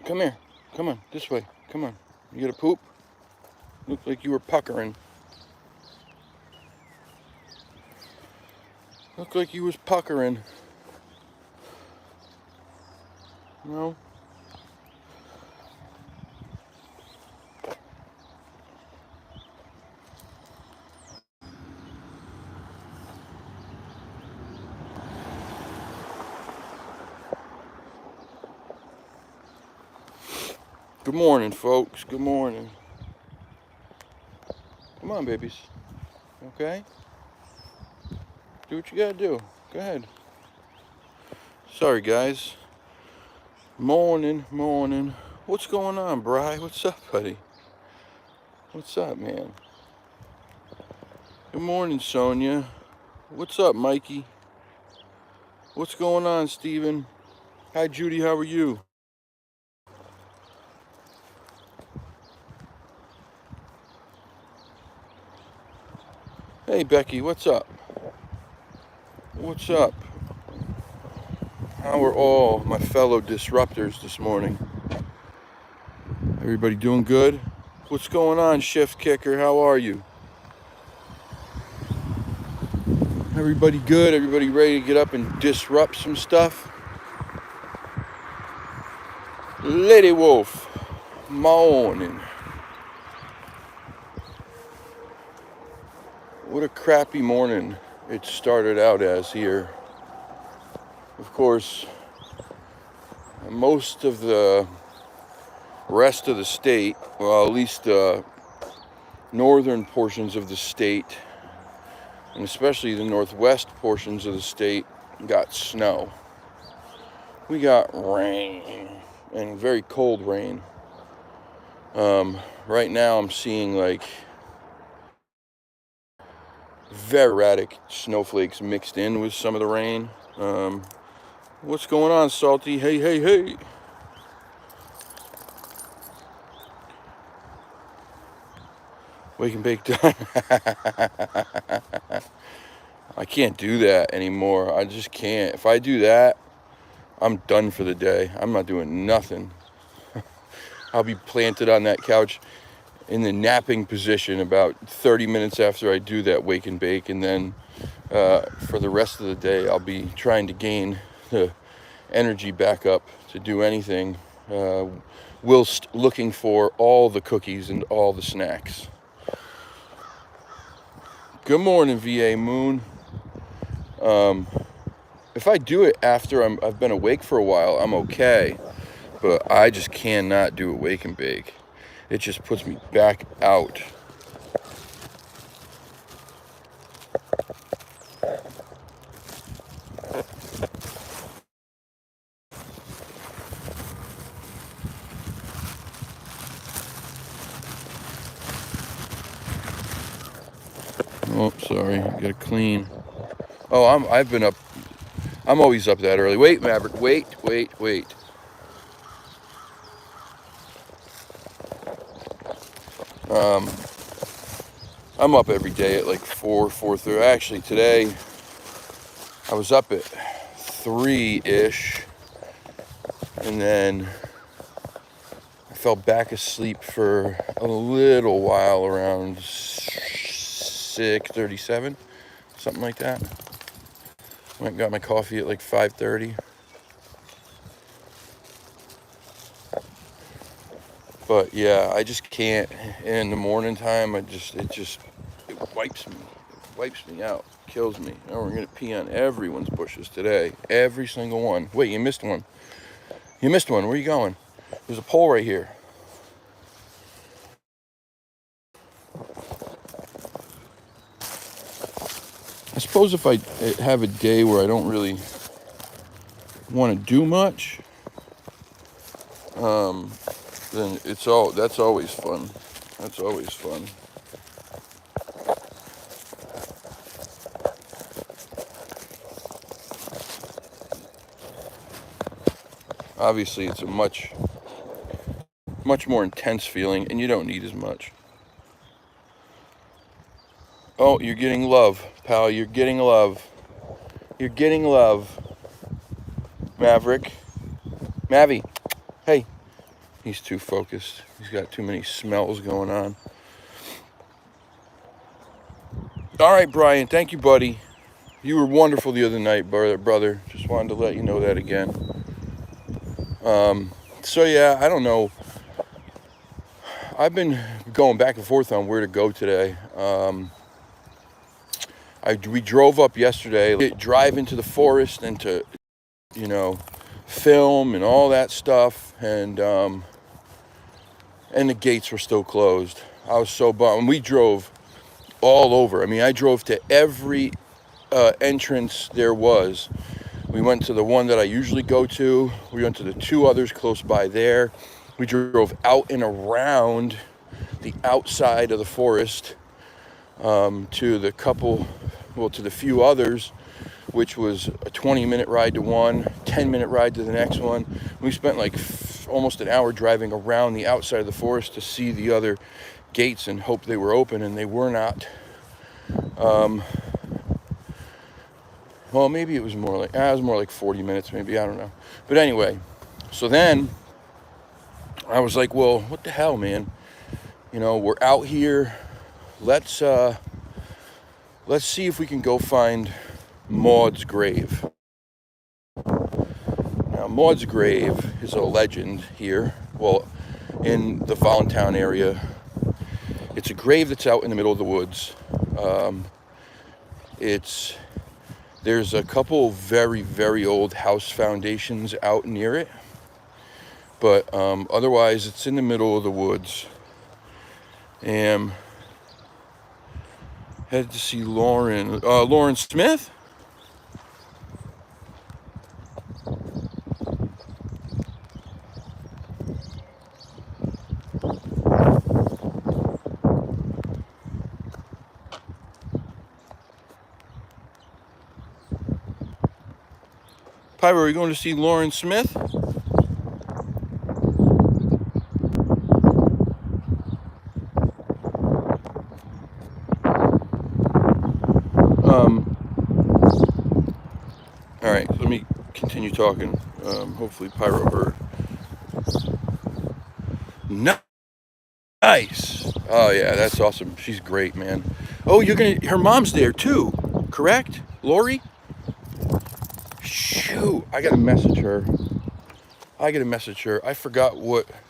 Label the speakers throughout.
Speaker 1: Come here. Come on, this way. Come on. You gonna poop? Looked like you were puckering. Looked like you was puckering. No? Good morning, folks. Good morning. Come on, babies. Okay? Do what you gotta do. Go ahead. Sorry, guys. Morning. What's going on, Bri? What's up, buddy? What's up, man? Good morning, Sonia. What's up, Mikey? What's going on, Steven? Hi, Judy. How are you? Hey, Becky. What's up? What's up? How are all my fellow disruptors this morning? Everybody doing good? What's going on, Shift Kicker? How are you? Everybody good? Everybody ready to get up and disrupt some stuff? Lady Wolf, morning. What a crappy morning it started out as here. Of course, most of the rest of the state, well, at least the northern portions of the state, and especially the northwest portions of the state, got snow. We got rain, and very cold rain. Right now I'm seeing like very erratic snowflakes mixed in with some of the rain. What's going on, Salty? Hey. Wake and bake done. I can't do that anymore. I just can't. If I do that, I'm done for the day. I'm not doing nothing. I'll be planted on that couch in the napping position about 30 minutes after I do that wake and bake, and then for the rest of the day I'll be trying to gain the energy back up to do anything, whilst looking for all the cookies and all the snacks. Good morning, VA Moon. If I do it after I've been awake for a while, I'm okay, but I just cannot do a wake and bake. It just puts me back out. Oh, sorry, gotta clean. Oh, I've been up. I'm always up that early. Wait, Maverick, wait. I'm up every day at like 4:30. Actually, today I was up at 3-ish, and then I fell back asleep for a little while around 6:37, something like that. Went and got my coffee at like 5:30. But yeah, I just can't. In the morning time, it wipes me out, kills me. Now we're gonna pee on everyone's bushes today, every single one. Wait, you missed one. Where are you going? There's a pole right here. I suppose if I have a day where I don't really want to do much, then that's always fun. That's always fun. Obviously, it's a much more intense feeling, and you don't need as much. Oh, you're getting love, pal. You're getting love. Maverick. Mavi. Hey. He's too focused. He's got too many smells going on. All right, Brian. Thank you, buddy. You were wonderful the other night, brother. Just wanted to let you know that again. So yeah, I don't know. I've been going back and forth on where to go today. We drove up yesterday, drive into the forest and to, film and all that stuff, and the gates were still closed. I was so bummed. We drove all over. I mean, I drove to every entrance there was. We went to the one that I usually go to. We went to the two others close by there. We drove out and around the outside of the forest to the few others, which was a 20-minute ride to one, 10-minute ride to the next one. We spent like almost an hour driving around the outside of the forest to see the other gates and hope they were open, and they were not. Well, maybe it was more like 40 minutes, maybe, I don't know. But anyway, so then I was like, well, what the hell, man? We're out here. Let's see if we can go find Maud's grave. Now, Maud's grave is a legend here. Well, in the Voluntown area. It's a grave that's out in the middle of the woods. There's a couple very, very old house foundations out near it. But otherwise, it's in the middle of the woods. And had to see Lauren Smith. Pyro, are you going to see Lauren Smith? All right, let me continue talking. Hopefully Pyro heard. Nice. Oh yeah, that's awesome. She's great, man. Oh, her mom's there too, correct? Lori? Shoot, I gotta message her. I forgot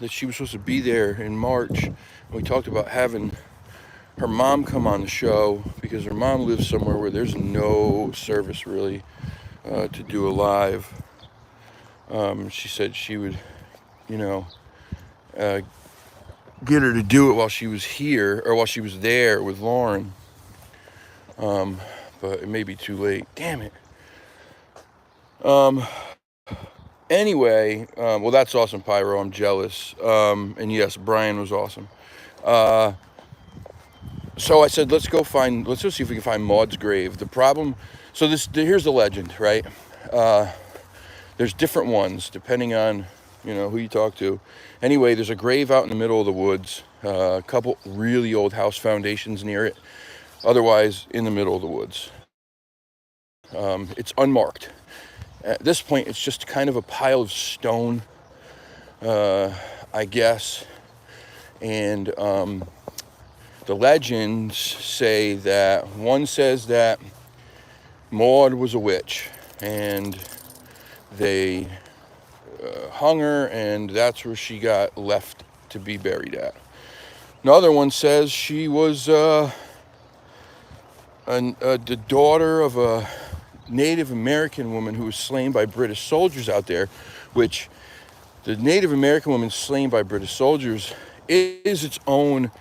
Speaker 1: that she was supposed to be there in March. We talked about having her mom come on the show because her mom lives somewhere where there's no service really to do a live. She said she would, get her to do it while she was here or while she was there with Lauren. But it may be too late. Damn it. Anyway, well, that's awesome, Pyro. I'm jealous. And yes, Brian was awesome. So I said, let's go see if we can find Maud's grave. The problem, here's the legend, right? There's different ones depending on, who you talk to. Anyway, there's a grave out in the middle of the woods, a couple really old house foundations near it. Otherwise, in the middle of the woods. It's unmarked. At this point, it's just kind of a pile of stone, I guess. And the legends say that one says that Maud was a witch, and they hung her, and that's where she got left to be buried at. Another one says she was the daughter of a Native American woman who was slain by British soldiers out there, which the Native American woman slain by British soldiers is its own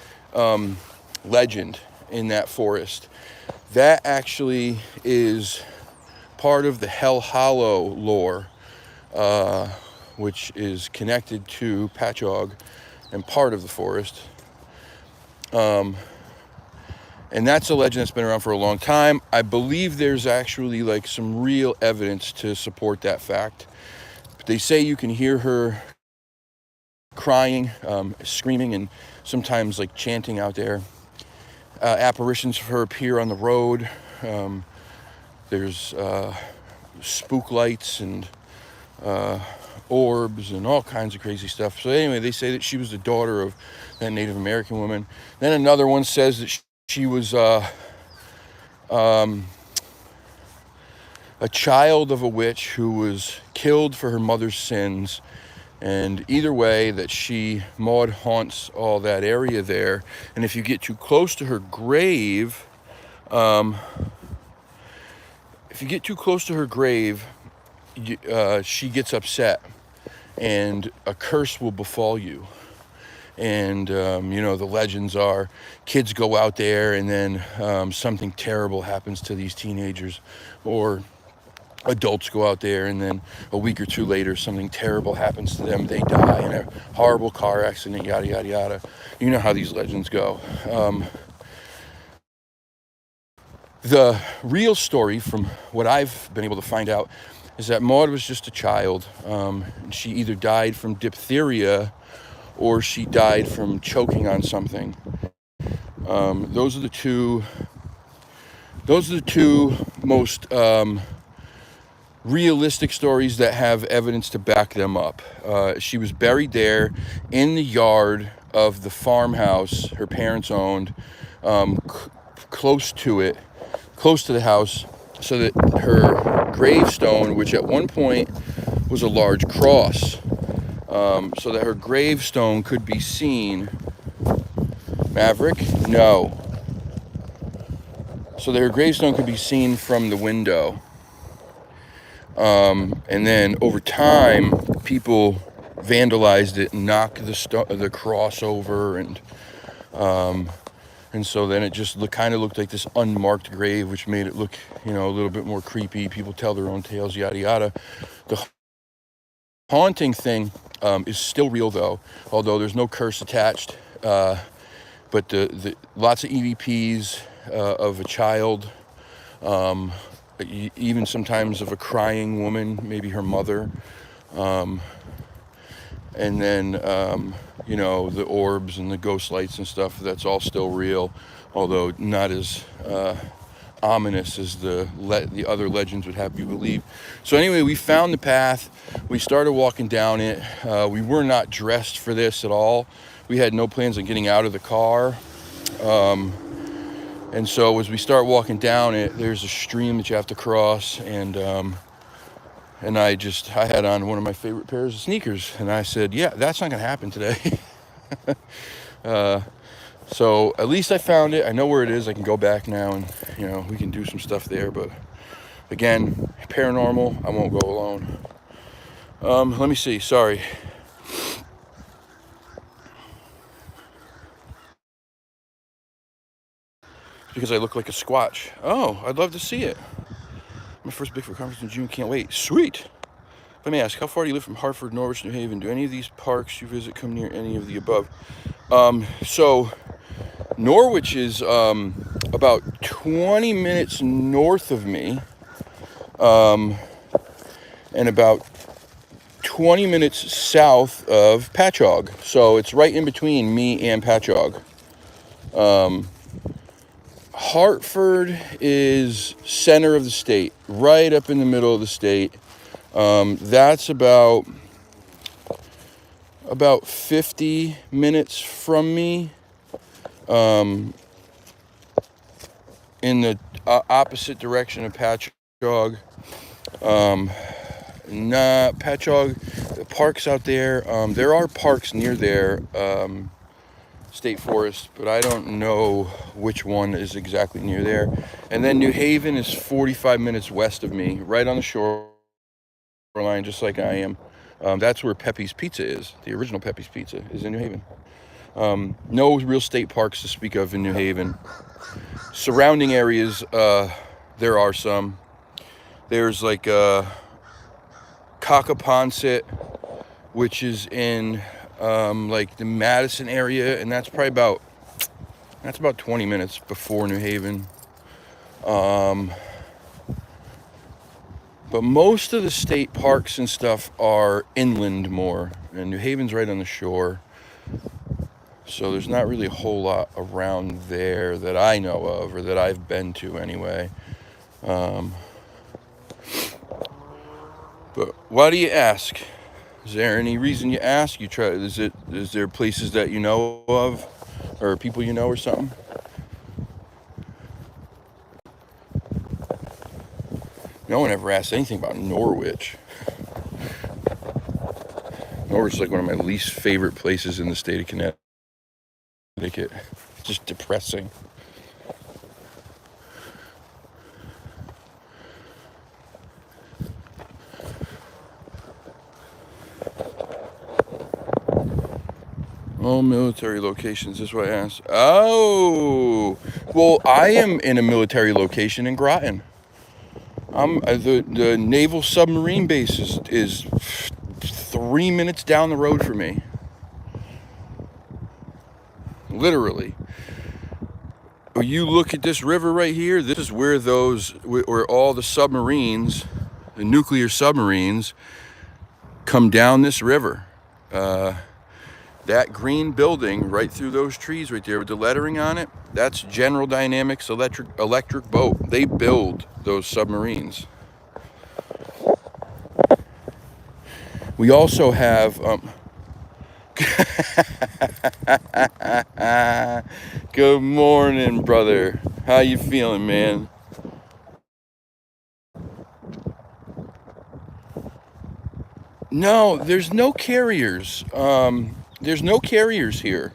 Speaker 1: legend in that forest. That actually is part of the Hell Hollow lore, which is connected to Patchogue and part of the forest. And that's a legend that's been around for a long time. I believe there's actually like some real evidence to support that fact. They say you can hear her crying, screaming, and sometimes like chanting out there. Apparitions of her appear on the road. There's spook lights and orbs and all kinds of crazy stuff. So anyway, they say that she was the daughter of that Native American woman. Then another one says that she was a child of a witch who was killed for her mother's sins. And either way, that Maud haunts all that area there. And if you get too close to her grave, she gets upset, and a curse will befall you. And the legends are kids go out there, and then something terrible happens to these teenagers, or adults go out there, and then a week or two later something terrible happens to them. They die in a horrible car accident, yada yada yada. You know how these legends go. The real story, from what I've been able to find out, is that Maud was just a child. She either died from diphtheria or she died from choking on something. Those are the two most realistic stories that have evidence to back them up. She was buried there in the yard of the farmhouse her parents owned, close to the house, so that her gravestone, which at one point was a large cross, so that her gravestone could be seen. Maverick? No. So that her gravestone could be seen from the window. And then over time, people vandalized it and knocked the cross over, and so then it just kind of looked like this unmarked grave, which made it look, a little bit more creepy. People tell their own tales, yada yada. The haunting thing is still real, though, although there's no curse attached. But the lots of EVPs of a child. Even sometimes of a crying woman, maybe her mother, and then the orbs and the ghost lights and stuff. That's all still real, although not as ominous as the other legends would have you believe. So anyway, we found the path. We started walking down it. We were not dressed for this at all. We had no plans on getting out of the car. And so as we start walking down it, there's a stream that you have to cross, and I had on one of my favorite pairs of sneakers, and I said, yeah, that's not gonna happen today. So at least I found it. I know where it is. I can go back now, and we can do some stuff there. But again, paranormal, I won't go alone. Let me see. Sorry. Because I look like a Squatch. Oh, I'd love to see it. My first Bigfoot conference in June. Can't wait. Sweet. Let me ask, how far do you live from Hartford, Norwich, New Haven? Do any of these parks you visit come near any of the above? So Norwich is about 20 minutes north of me, and about 20 minutes south of Patchogue. So it's right in between me and Patchogue. Hartford is center of the state, right up in the middle of the state. That's about 50 minutes from me, in the opposite direction of Patchogue. Patchogue, the parks out there. There are parks near there, state forest, but I don't know which one is exactly near there. And then New Haven is 45 minutes west of me, right on the shoreline, just like I am. That's where Pepe's Pizza is. The original Pepe's Pizza is in New Haven. No real state parks to speak of in New Haven. Surrounding areas, there are some. There's like Cockaponset, which is in like the Madison area, and that's probably about 20 minutes before New Haven. But most of the state parks and stuff are inland more, and New Haven's right on the shore. So there's not really a whole lot around there that I know of, or that I've been to anyway. But why do you ask? Is there any reason you ask? Is there places that you know of, or people you know or something? No one ever asked anything about Norwich. Norwich is like one of my least favorite places in the state of Connecticut. It's just depressing. All military locations, this is what I asked. Oh, well, I am in a military location in Groton. The naval submarine base is 3 minutes down the road from me. Literally. When you look at this river right here, this is where all the submarines, the nuclear submarines, come down this river. That green building right through those trees right there with the lettering on it, that's General Dynamics electric boat. They build those submarines. We also have good morning, brother. How you feeling, man? No, there's no carriers. There's no carriers here.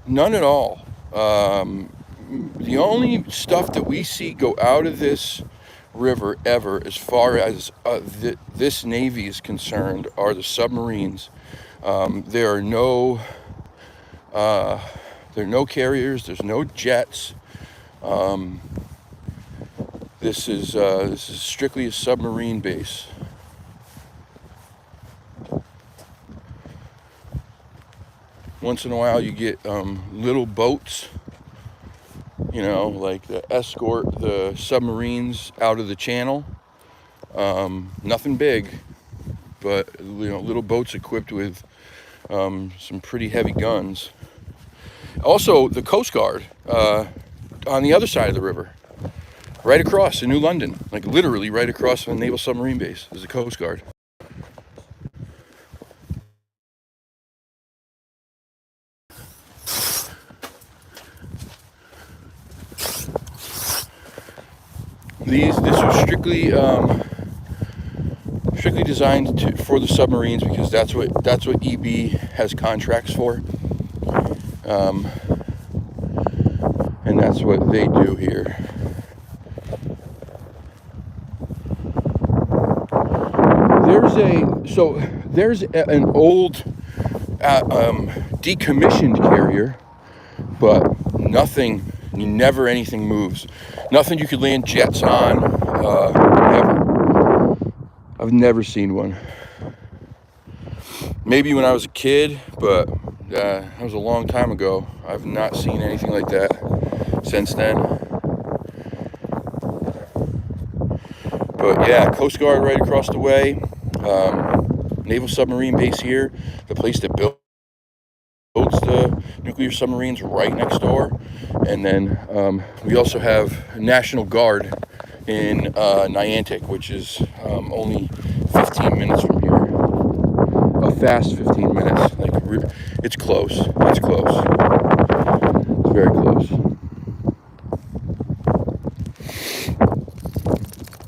Speaker 1: None at all. The only stuff that we see go out of this river ever, as far as this Navy is concerned, are the submarines. There are no carriers. There's no jets. This is strictly a submarine base. Once in a while, you get little boats, like to escort the submarines out of the channel. Nothing big, but little boats equipped with some pretty heavy guns. Also, the Coast Guard on the other side of the river, right across in New London, like literally right across from the Naval Submarine Base, is the Coast Guard. This was strictly designed for the submarines, because that's what EB has contracts for, and that's what they do here. There's an old decommissioned carrier, but never anything moves. Nothing you could land jets on, ever. I've never seen one. Maybe when I was a kid, but that was a long time ago. I've not seen anything like that since then. But yeah, Coast Guard right across the way. Naval Submarine Base here. The place that builds the nuclear submarines right next door. And then we also have National Guard in Niantic, which is only 15 minutes from here. A fast 15 minutes. It's close. It's close. It's very close.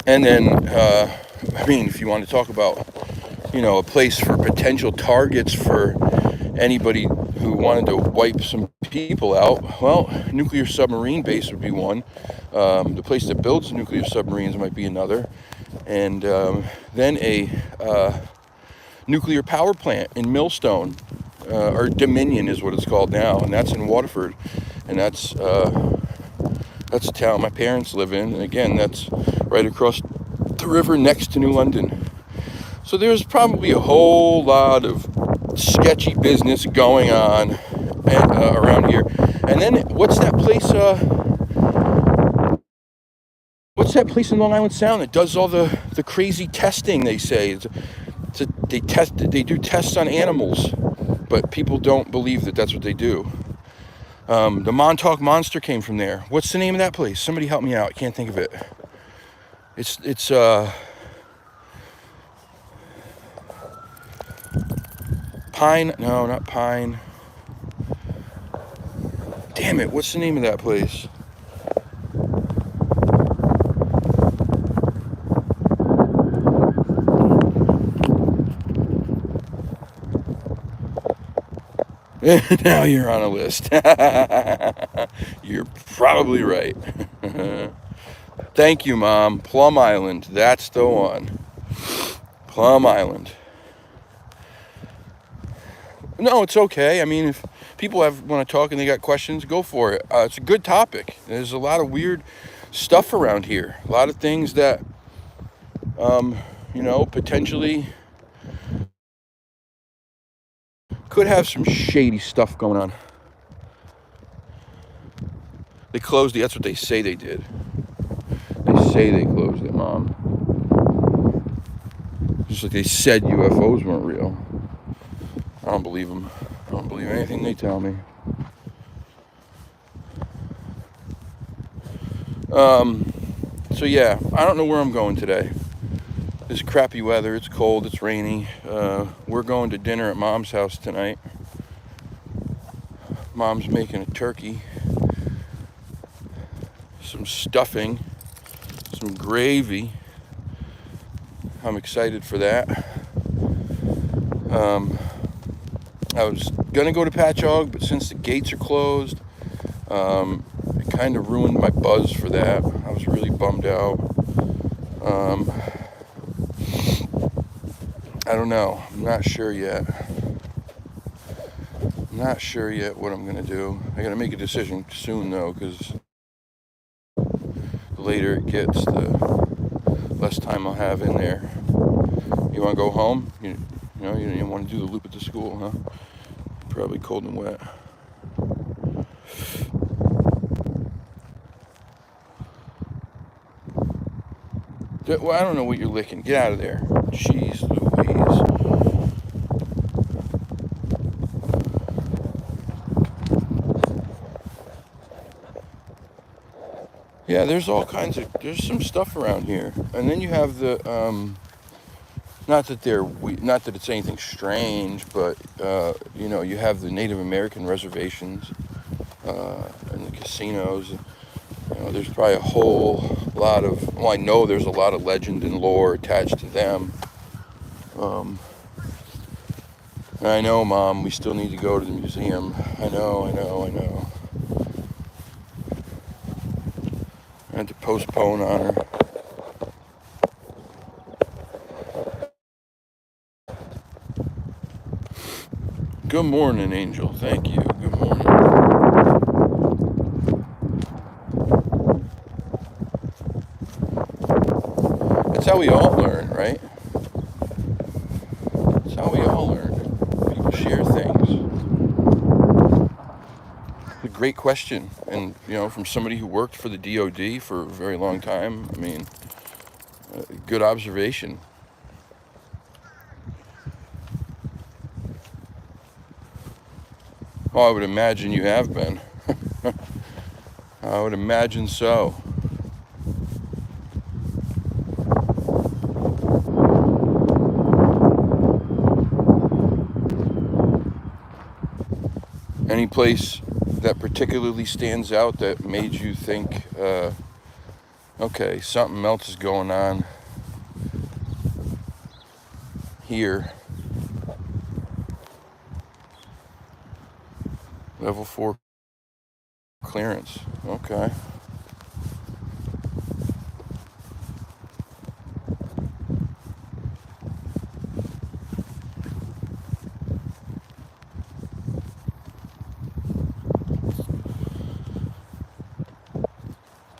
Speaker 1: And then, if you want to talk about, a place for potential targets for anybody who wanted to wipe some people out, well, nuclear submarine base would be one. The place that builds nuclear submarines might be another. And then a nuclear power plant in Millstone, or Dominion is what it's called now, and that's in Waterford. And that's a town my parents live in. And again, that's right across the river next to New London. So there's probably a whole lot of sketchy business going on around here. And then what's that place? What's that place in Long Island Sound that does all the crazy testing? They say they do tests on animals, but people don't believe that that's what they do. The Montauk Monster came from there. What's the name of that place? Somebody help me out. I can't think of it. Pine, no, not Pine. Damn it, what's the name of that place? Now you're on a list. You're probably right. Thank you, Mom. Plum Island, that's the one. Plum Island. No, it's okay. I mean, if people want to talk and they got questions, go for it. It's a good topic. There's a lot of weird stuff around here. A lot of things that, potentially could have some shady stuff going on. They closed it. That's what they say they did. They say they closed it, Mom. Just like they said UFOs weren't real. I don't believe them. I don't believe anything they tell me. So yeah, I don't know where I'm going today. It's crappy weather. It's cold. It's rainy. We're going to dinner at Mom's house tonight. Mom's making a turkey, some stuffing, some gravy. I'm excited for that. I was gonna go to Patchogue, but since the gates are closed, it kind of ruined my buzz for that. I was really bummed out. I don't know. I'm not sure yet. I'm not sure yet what I'm gonna do. I gotta make a decision soon though, because the later it gets, the less time I'll have in there. You want to go home? You want to do the loop at the school, huh? Probably cold and wet. Well, I don't know what you're licking. Get out of there. Jeez Louise. Yeah, there's some stuff around here. And then you have the, not that it's anything strange, but, you have the Native American reservations, and the casinos. There's probably a whole lot of, I know there's a lot of legend and lore attached to them. And I know, Mom, we still need to go to the museum. I know. I had to postpone on her. Good morning, Angel. Thank you. Good morning. That's how we all learn, right? That's how we all learn. People share things. It's a great question. And, from somebody who worked for the DOD for a very long time, I mean, good observation. Oh, I would imagine you have been. I would imagine so. Any place that particularly stands out that made you think, okay, something else is going on here? Level 4 clearance. Okay.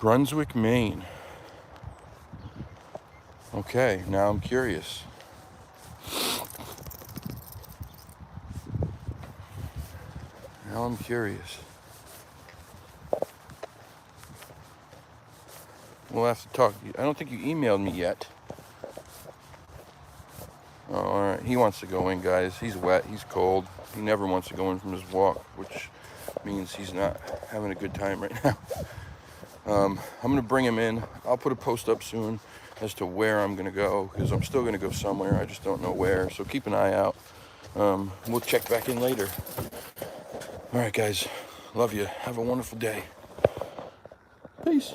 Speaker 1: Brunswick, Maine. Okay, now I'm curious. Now I'm curious. We'll have to talk. I don't think you emailed me yet. Oh, all right. He wants to go in, guys. He's wet. He's cold. He never wants to go in from his walk, which means he's not having a good time right now. I'm going to bring him in. I'll put a post up soon as to where I'm going to go, because I'm still going to go somewhere. I just don't know where. So keep an eye out. We'll check back in later. All right, guys. Love you. Have a wonderful day. Peace.